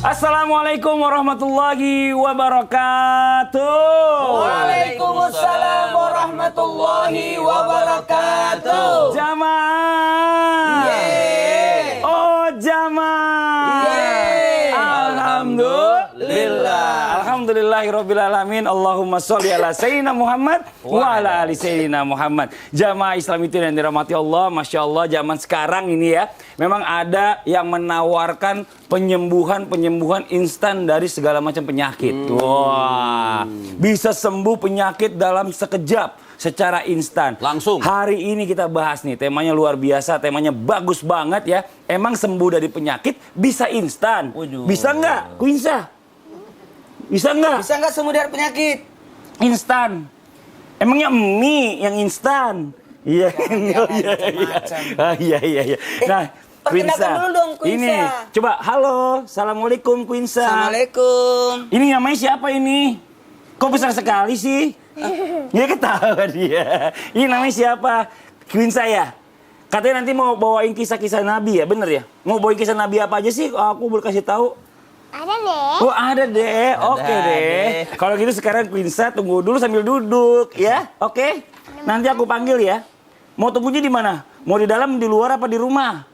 Assalamualaikum warahmatullahi wabarakatuh. Waalaikumsalam warahmatullahi wabarakatuh. Jamaah. Yeay. Oh jamaah. Yeay. Alhamdulillah. Alhamdulillahirrabbilalamin. Allahumma sholli ala Sayyidina Muhammad wa ala ali Sayyidina Muhammad. Jamaah Islam itu yang dirahmati Allah. Masya Allah zaman sekarang ini ya, memang ada yang menawarkan penyembuhan instan dari segala macam penyakit. Wah, bisa sembuh penyakit dalam sekejap secara instan. Langsung. Hari ini kita bahas nih, temanya luar biasa, temanya bagus banget ya. Emang sembuh dari penyakit bisa instan? Bisa nggak, Quinsa? Bisa nggak? Bisa nggak sembuh dari penyakit? Instan. Emangnya mie yang instan? Iya, iya. Nah, perkenalkan dulu dong, Quinsa. Ini, coba, halo, assalamualaikum, Quinsa. Assalamualaikum. Ini namanya siapa ini? Kok besar sekali sih? Ya ketawa dia. Ini namanya siapa? Quinsa ya? Katanya nanti mau bawain kisah-kisah Nabi ya, bener ya? Mau bawain kisah Nabi apa aja sih? Aku boleh kasih tahu. Ada deh. Oh ada deh, oke deh. Kalau gitu sekarang Quinsa tunggu dulu sambil duduk ya, oke? Nanti aku panggil ya. Mau tunggunya di mana? Mau di dalam, di luar, apa di rumah?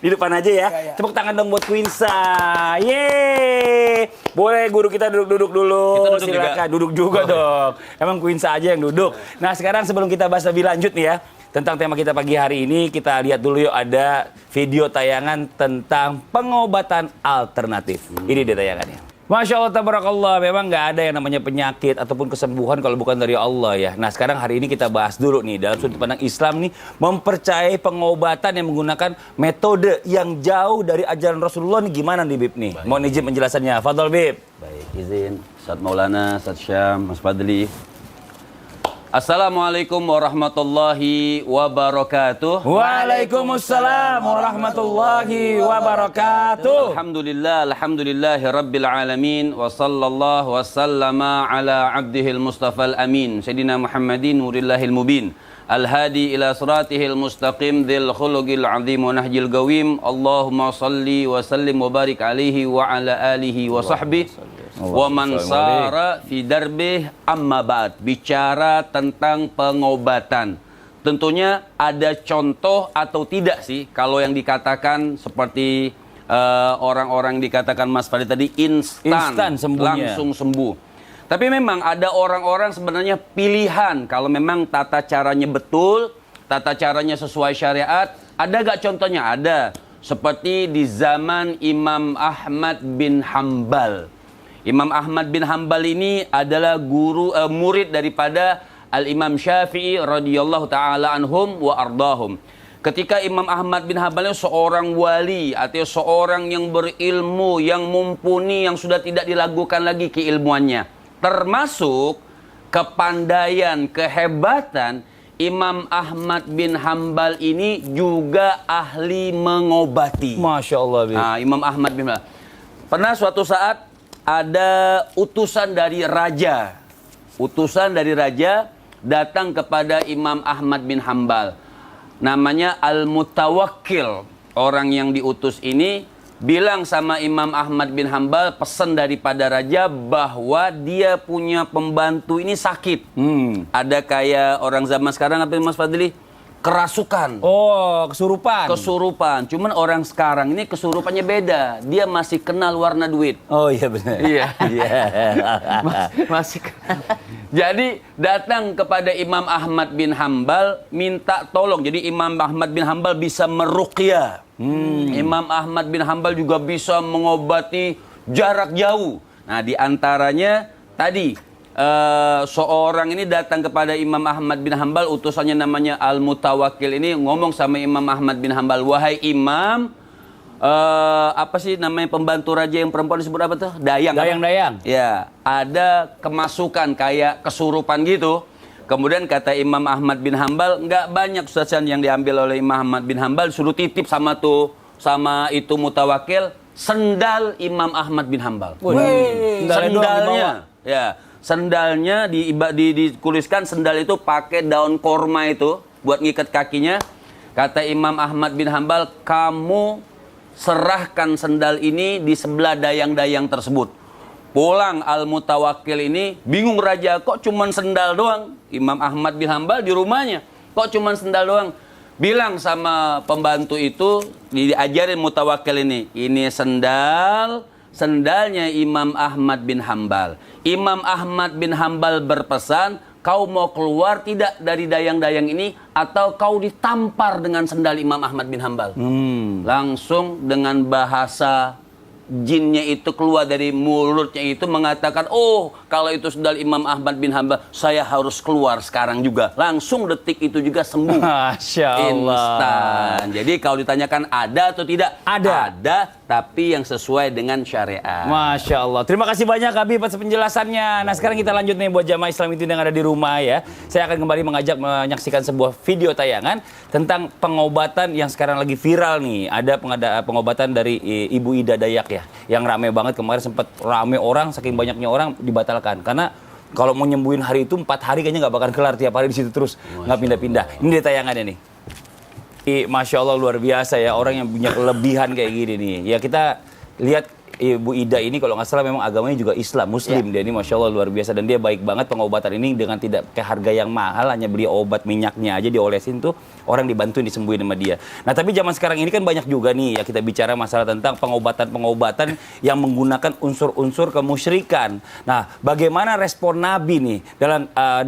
Di depan aja ya. Tepuk tangan dong buat Quinsa. Yeay. Boleh guru kita duduk-duduk dulu. Kita duduk silakan duduk juga dong. Emang Quinsa aja yang duduk. Nah sekarang sebelum kita bahas lebih lanjut nih ya, tentang tema kita pagi hari ini, kita lihat dulu yuk, ada video tayangan tentang pengobatan alternatif. Ini dia tayangannya. Masya Allah, tabarakallah, memang nggak ada yang namanya penyakit ataupun kesembuhan kalau bukan dari Allah ya. Nah sekarang hari ini kita bahas dulu nih, dalam sudut pandang Islam nih, mempercayai pengobatan yang menggunakan metode yang jauh dari ajaran Rasulullah nih, gimana nih Bib nih? Mohon izin penjelasannya, Fadol Bib. Baik, izin. Ustaz Maulana, Ustaz Syam, Mas Fadli. Assalamualaikum warahmatullahi wabarakatuh. Waalaikumsalam warahmatullahi wabarakatuh. Alhamdulillahi rabbil alamin. Wa sallallahu wa sallama ala abdihil mustafal amin. Sayyidina Muhammadin nurillahil mubin. Al-hadi ila siratihil mustaqim dhil khuluqil azim wa nahjil gawim. Allahumma salli wa sallim wa barik alaihi wa ala alihi wa sahbihi. Wa man sara fi darbih amma ba'd. Bicara tentang pengobatan. Tentunya ada contoh atau tidak sih kalau yang dikatakan seperti orang-orang dikatakan Mas Fadli tadi instan sembuhnya, langsung sembuh. Tapi memang ada orang-orang sebenarnya pilihan kalau memang tata caranya betul, tata caranya sesuai syariat. Ada gak contohnya? Ada. Seperti di zaman Imam Ahmad bin Hambal. Imam Ahmad bin Hambal ini adalah murid daripada Al-Imam Syafi'i radhiyallahu taala anhum wa ardahum. Ketika Imam Ahmad bin Hambal seorang wali atau seorang yang berilmu, yang mumpuni, yang sudah tidak diragukan lagi keilmuannya, termasuk kepandaian, kehebatan, Imam Ahmad bin Hambal ini juga ahli mengobati. Masya Allah. Nah, Imam Ahmad bin Hambal pernah suatu saat ada utusan dari raja. Utusan dari raja datang kepada Imam Ahmad bin Hambal. Namanya Al-Mutawakkil. Orang yang diutus ini bilang sama Imam Ahmad bin Hambal, pesan daripada raja bahwa dia punya pembantu ini sakit. Ada kayak orang zaman sekarang apa Mas Fadli? Kerasukan. Oh, kesurupan. Kesurupan. Cuman orang sekarang ini kesurupannya beda. Dia masih kenal warna duit. Oh iya benar. Iya. Masih kenal. Jadi datang kepada Imam Ahmad bin Hambal minta tolong. Jadi Imam Ahmad bin Hambal bisa meruqyah. Imam Ahmad bin Hambal juga bisa mengobati jarak jauh. Nah, di antaranya tadi seorang ini datang kepada Imam Ahmad bin Hambal, utusannya namanya Al-Mutawakkil ini ngomong sama Imam Ahmad bin Hambal, wahai Imam, apa sih namanya pembantu raja yang perempuan disebut apa tuh? Dayang. Dayang. Ya, ada kemasukan kayak kesurupan gitu. Kemudian kata Imam Ahmad bin Hambal, nggak banyak ustazan yang diambil oleh Imam Ahmad bin Hambal, suruh titip sama itu Mutawakkil sendal Imam Ahmad bin Hambal. Sendalnya, ya. Sendalnya dituliskan sendal itu pakai daun korma itu buat ngikat kakinya. Kata Imam Ahmad bin Hambal, kamu serahkan sendal ini di sebelah dayang-dayang tersebut. Pulang Al-Mutawakkil ini bingung raja, kok cuman sendal doang? Imam Ahmad bin Hambal di rumahnya, kok cuman sendal doang? Bilang sama pembantu itu, diajarin Mutawakkil ini sendalnya Imam Ahmad bin Hambal. Imam Ahmad bin Hambal berpesan, kau mau keluar tidak dari dayang-dayang ini atau kau ditampar dengan sendal Imam Ahmad bin Hambal. Langsung dengan bahasa jinnya itu keluar dari mulutnya itu mengatakan, oh kalau itu sendal Imam Ahmad bin Hambal, saya harus keluar sekarang juga. Langsung detik itu juga sembuh. Masya Allah. Instan. Jadi kalau ditanyakan ada atau tidak? Ada. Ada, tapi yang sesuai dengan syariat. Masya Allah. Terima kasih banyak Habib atas penjelasannya. Nah sekarang kita lanjut nih buat jamaah Islam itu yang ada di rumah ya. Saya akan kembali mengajak menyaksikan sebuah video tayangan tentang pengobatan yang sekarang lagi viral nih. Ada pengobatan dari Ibu Ida Dayak ya. Yang rame banget kemarin, sempat rame orang, saking banyaknya orang dibatalkan. Karena kalau mau nyembuhin hari itu 4 hari kayaknya nggak bakal kelar, tiap hari di situ terus, nggak pindah-pindah. Ini dia tayangannya nih. Masya Allah luar biasa ya, orang yang punya kelebihan kayak gini nih. Ya kita lihat Ibu Ida ini kalau nggak salah memang agamanya juga Islam, Muslim dia ini, Masya Allah luar biasa. Dan dia baik banget pengobatan ini dengan tidak pakai harga yang mahal, hanya beli obat minyaknya aja diolesin tuh, orang dibantuin disembuhin sama dia. Nah tapi zaman sekarang ini kan banyak juga nih ya kita bicara masalah tentang pengobatan-pengobatan yang menggunakan unsur-unsur kemusyrikan. Nah bagaimana respon Nabi nih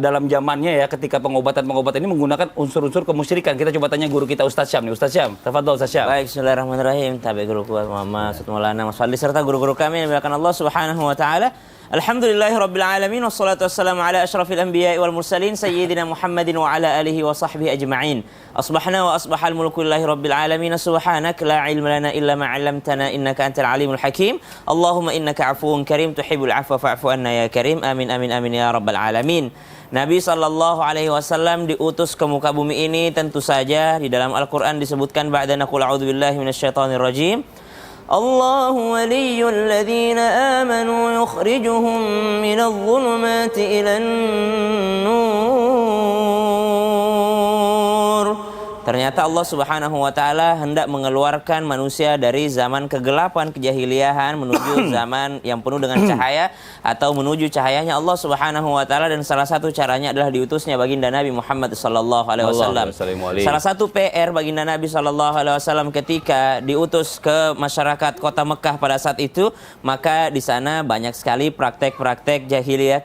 dalam zamannya ya ketika pengobatan-pengobatan ini menggunakan unsur-unsur kemusyrikan. Kita coba tanya guru kita Ustaz Syam nih. Ustaz Syam, tafadhol Ustaz Syam. Baik, bismillahirrahmanirrahim. Tabi guru kuat Muhammad Ustaz Maulana Mas Fadli serta guru-guru kami yang dimuliakan Allah Subhanahu wa taala. Alhamdulillahirabbil alamin wassalatu wassalamu ala asyrafil anbiya'i wal mursalin sayyidina Muhammadin wa ala alihi wa sahbihi ajma'in. Asbahna wa asbahal mulku lillahi rabbil alamin. Subhanak la ilma lana illa ma 'allamtana innaka antal alimul hakim. Allahumma innaka 'afuwun karim tuhibbul 'afwa fa'fu anna ya karim. Amin amin amin ya rabbal alamin. Nabi sallallahu alaihi wasallam diutus ke muka bumi ini tentu saja di dalam Al-Qur'an disebutkan ba'da naqul a'udzubillahi minasyaitonir rajim. Allahu waliyyul ladzina amanu yukhrijuhum minadh dhulumati ilan nur. Ternyata Allah Subhanahu wa taala hendak mengeluarkan manusia dari zaman kegelapan kejahiliahan menuju zaman yang penuh dengan cahaya atau menuju cahayanya Allah Subhanahu wa taala, dan salah satu caranya adalah diutusnya baginda Nabi Muhammad sallallahu alaihi wasallam. Salah satu PR baginda Nabi sallallahu alaihi wasallam ketika diutus ke masyarakat kota Mekah pada saat itu, maka di sana banyak sekali praktek-praktek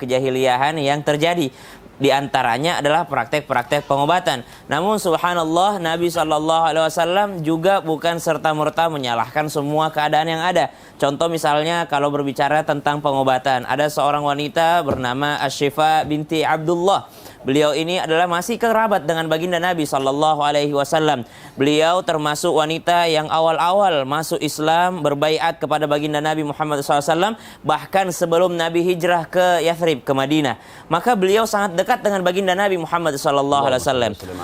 kejahiliahan yang terjadi. Di antaranya adalah praktek-praktek pengobatan. Namun subhanallah, Nabi SAW juga bukan serta-merta menyalahkan semua keadaan yang ada. Contoh misalnya kalau berbicara tentang pengobatan, ada seorang wanita bernama Asy-Syifa binti Abdullah. Beliau ini adalah masih kerabat dengan baginda Nabi SAW. Beliau termasuk wanita yang awal-awal masuk Islam, berbaiat kepada baginda Nabi Muhammad SAW, bahkan sebelum Nabi hijrah ke Yathrib, ke Madinah. Maka beliau sangat dekat dengan baginda Nabi Muhammad SAW.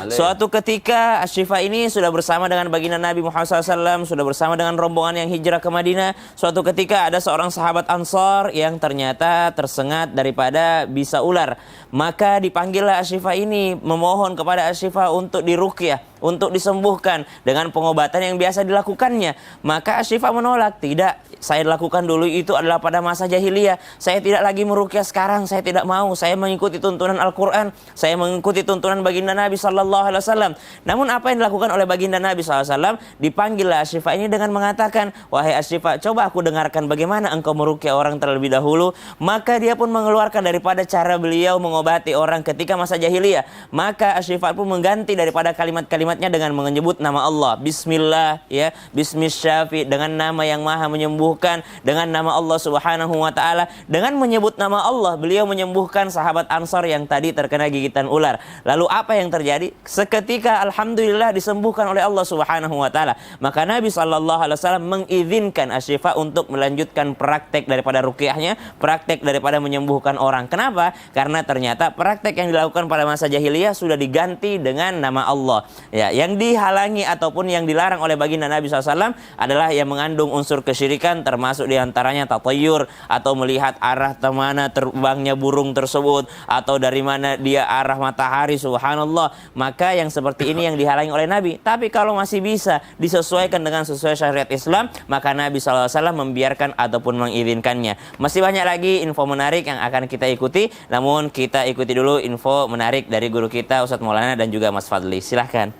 Suatu ketika Asy-Syifa ini sudah bersama dengan baginda Nabi Muhammad SAW, sudah bersama dengan rombongan yang hijrah ke Madinah. Suatu ketika ada seorang sahabat Ansor yang ternyata tersengat daripada bisa ular. Maka dipanggillah Asy-Syifa ini, memohon kepada Asy-Syifa untuk diruqyah, untuk disembuhkan dengan pengobatan yang biasa dilakukannya. Maka Asy-Syifa menolak, tidak, saya lakukan dulu itu adalah pada masa jahiliyah. Saya tidak lagi meruqyah sekarang, saya tidak mau. Saya mengikuti tuntunan Al-Quran, saya mengikuti tuntunan baginda Nabi SAW. Namun apa yang dilakukan oleh baginda Nabi SAW? Dipanggillah Asy-Syifa ini dengan mengatakan, wahai Asy-Syifa, coba aku dengarkan bagaimana engkau meruqyah orang terlebih dahulu. Maka dia pun mengeluarkan daripada cara beliau mengobati orang ketika masa jahiliyah. Maka Asy-Syifa pun mengganti daripada kalimat-kalimatnya dengan menyebut nama Allah, Bismillah, ya, Bismisyafi, dengan nama yang maha menyembuhkan, dengan nama Allah Subhanahu wa taala. Dengan menyebut nama Allah, beliau menyembuhkan sahabat Ansor yang tadi terkena gigitan ular. Lalu apa yang terjadi? Seketika alhamdulillah disembuhkan oleh Allah Subhanahu wa taala. Maka Nabi SAW mengizinkan Asy-Syifa untuk melanjutkan praktek daripada ruqyahnya, praktek daripada menyembuhkan orang. Kenapa? Karena ternyata praktek yang dilakukan pada masa jahiliyah sudah diganti dengan nama Allah. Ya Ya, yang dihalangi ataupun yang dilarang oleh baginda Nabi SAW adalah yang mengandung unsur kesyirikan, termasuk diantaranya tatayur, atau melihat arah kemana terbangnya burung tersebut, atau dari mana dia arah matahari, subhanallah. Maka yang seperti ini yang dihalangi oleh Nabi. Tapi kalau masih bisa disesuaikan dengan sesuai syariat Islam, maka Nabi SAW membiarkan ataupun mengizinkannya. Masih banyak lagi info menarik yang akan kita ikuti, namun kita ikuti dulu info menarik dari guru kita Ustadz Maulana dan juga Mas Fadli. Silahkan.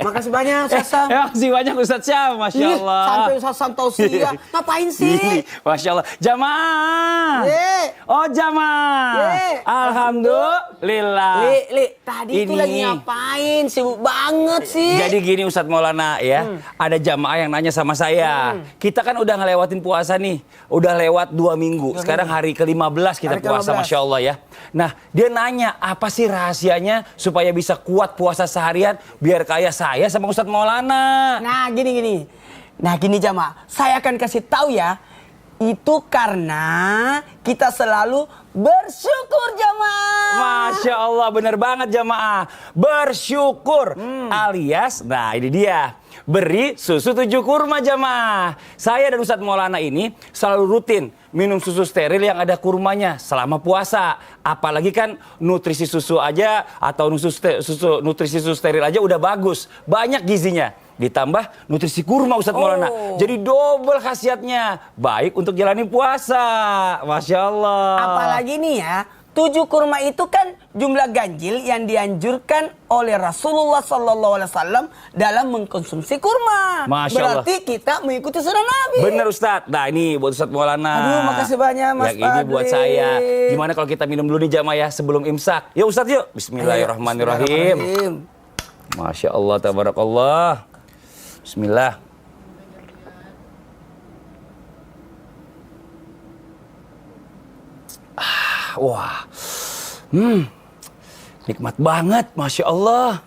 Makasih banyak Ustaz Sam. Makasih banyak Ustadz Syam, Masya Allah. Sampai Ustaz Sam tausiah. Ngapain sih? Masya Allah. Jamaah. Ye. Oh jamaah. Ye. Alhamdulillah. Li, tadi itu Ini. lagi ngapain? Sibuk banget sih. Jadi gini Ustadz Maulana ya, ada jamaah yang nanya sama saya. Kita kan udah ngelewatin puasa nih, udah lewat 2 minggu. Sekarang hari ke-15 kita Hari puasa, ke-15. Masya Allah ya. Nah dia nanya apa sih rahasianya supaya bisa kuat puasa seharian biar kayak saya sama Ustadz Maulana. Nah gini. Nah gini jamaah, saya akan kasih tahu ya. Itu karena kita selalu bersyukur jamaah. Masya Allah, bener banget jamaah. Bersyukur alias, nah ini dia. Beri susu 7 kurma jamaah. Saya dan Ustadz Maulana ini selalu rutin minum susu steril yang ada kurmanya selama puasa. Apalagi kan nutrisi susu aja atau nutrisi susu steril aja udah bagus. Banyak gizinya. Ditambah nutrisi kurma Ustadz Maulana. Jadi double khasiatnya. Baik untuk jalani puasa. Masya Allah. Apalagi nih ya, 7 kurma itu kan jumlah ganjil yang dianjurkan oleh Rasulullah SAW dalam mengkonsumsi kurma. Masya Allah. Berarti kita mengikuti sunnah Nabi. Bener Ustadz. Nah ini buat Ustadz Maulana. Aduh, makasih banyak, Mas Yang ini buat Fadli. saya. Gimana kalau kita minum dulu nih jamaah ya sebelum imsak. Yuk Ustadz yuk. Bismillahirrahmanirrahim. Masya Allah, tabarakallah. Bismillah. Wah. Nikmat banget, Masya Allah.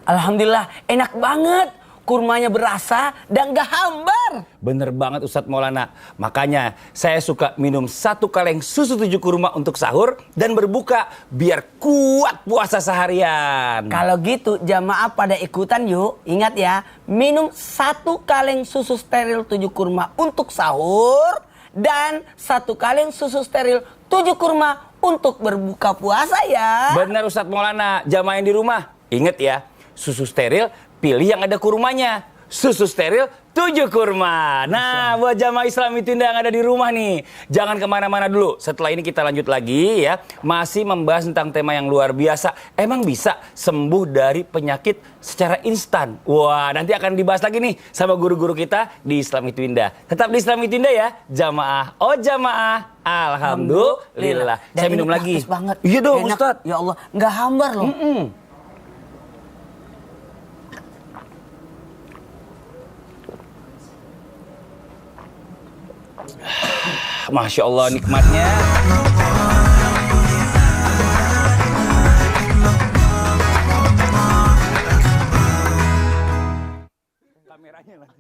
Alhamdulillah, enak banget. Kurmanya berasa dan gak hambar. Bener banget Ustadz Maulana. Makanya saya suka minum 1 kaleng susu 7 kurma untuk sahur dan berbuka biar kuat puasa seharian. Kalau gitu jamaah pada ikutan yuk. Ingat ya, minum 1 kaleng susu steril 7 kurma untuk sahur dan 1 kaleng susu steril 7 kurma untuk berbuka puasa ya. Bener Ustadz Maulana. Jamaah yang di rumah, inget ya, susu steril pilih yang ada kurmanya. Susu steril 7 kurma. Nah, buat jamaah Islami Tunda yang ada di rumah nih, jangan kemana-mana dulu. Setelah ini kita lanjut lagi ya, masih membahas tentang tema yang luar biasa. Emang bisa sembuh dari penyakit secara instan? Wah, nanti akan dibahas lagi nih sama guru-guru kita di Islami Tunda. Tetap di Islami Tunda ya, jamaah. Oh jamaah, alhamdulillah. Dan Saya ini minum lagi. praktis banget. Iya dong Enak. Ustadz. Ya Allah, nggak hambar loh. Masya Allah nikmatnya.